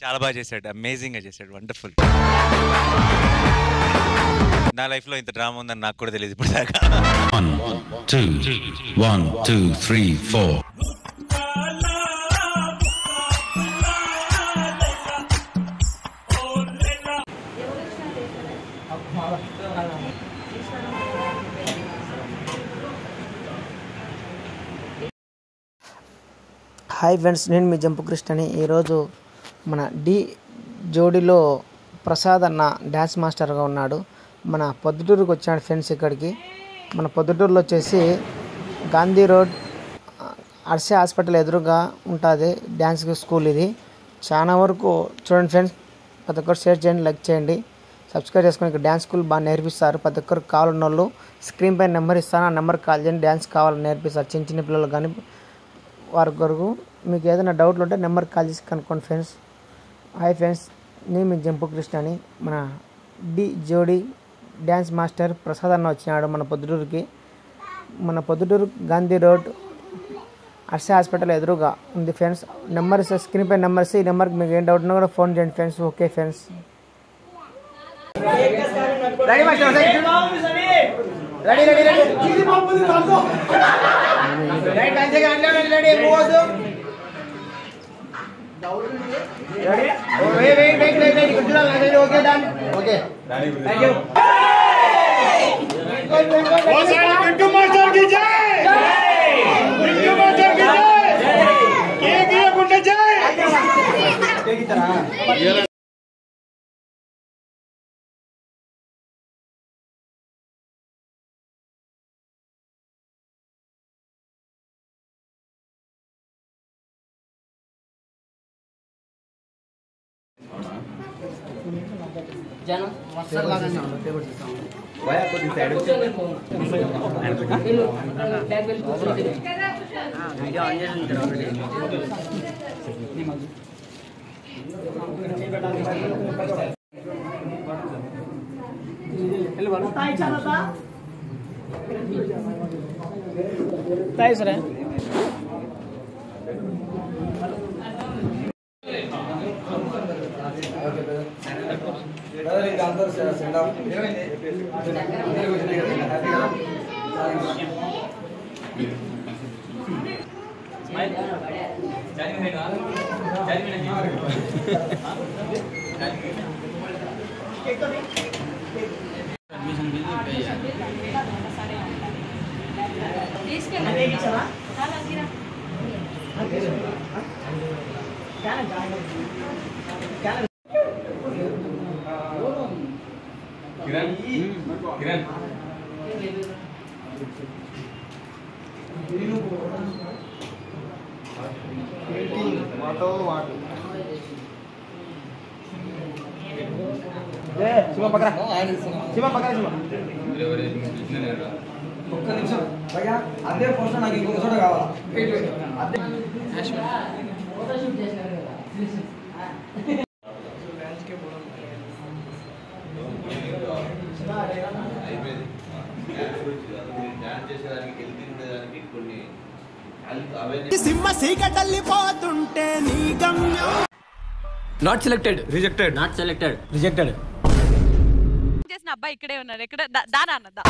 చాలా బాగా చేశాడు, అమేజింగ్గా చేశాడు, వండర్ఫుల్. నా లైఫ్లో ఇంత డ్రామా ఉందని నాకు కూడా తెలియదు ఇప్పుడు దాకా. 1 2 1 2 3 4. హాయ్ ఫ్రెండ్స్, నేను మీ జంపు కృష్ణని. ఈరోజు మన డి జోడీలో ప్రసాద్ అన్న డ్యాన్స్ మాస్టర్గా ఉన్నాడు. మన పొద్దుటూరుకి వచ్చాడు ఫ్రెండ్స్. ఇక్కడికి మన పొద్దుటూరులో వచ్చేసి గాంధీ రోడ్ అర్సే హాస్పిటల్ ఎదురుగా ఉంటుంది డ్యాన్స్ స్కూల్. ఇది చాలా వరకు చూడండి ఫ్రెండ్స్. ప్రతి ఒక్కరు షేర్ చేయండి, లైక్ చేయండి, సబ్స్క్రైబ్ చేసుకొని. ఇక్కడ డ్యాన్స్ స్కూల్ బాగా నేర్పిస్తారు. ప్రతి ఒక్కరికి కావాలన్న వాళ్ళు స్క్రీన్ పైన నెంబర్ ఇస్తాను, ఆ నెంబర్కి కాల్ చేయండి. డ్యాన్స్ కావాలని నేర్పిస్తారు చిన్న చిన్న పిల్లలు కానీ వారి కొరకు. మీకు ఏదైనా డౌట్లు ఉంటే నెంబర్కి కాల్ చేసి కనుక్కోండి ఫ్రెండ్స్. హాయ్ ఫ్రెండ్స్, నేను మీ జంపు కృష్ణని. మన డి జోడీ డ్యాన్స్ మాస్టర్ ప్రసాద్ అన్న వచ్చినాడు మన పొద్దుటూరుకి. మన పొద్దుటూరు గాంధీ రోడ్ అర్సే హాస్పిటల్ ఎదురుగా ఉంది ఫ్రెండ్స్. నెంబర్ ఇస్తే స్క్రీన్ పై నెంబర్ ఇస్తే ఈ నెంబర్కి మీకు ఏం డౌట్ ఉన్నా కూడా ఫోన్ చేయండి friends. Okay friends. Ready ready ready జనం వస్తారు లాగానే టేబుల్ చేస్తాం. వయా కొద్ది సైడ్ బ్యాక్ వెళ్ళి కూర్చోండి. వీడియో ఆన్ చేసి ఉంటారు ఆల్రెడీ. హలో బాబు తాయి చాలదా తాయి సరే. కిరణ్ శివ పక్కన శివ పక్కన శివ ఒక్క నిమిషం భయ్యా. అదే పోస్టర్ నాకు ఇంకొక చోట కావాలా. Not selected, rejected, not selected, rejected. చేసిన అబ్బాయి ఇక్కడే ఉన్నారు. ఎక్కడ దానా అన్నదా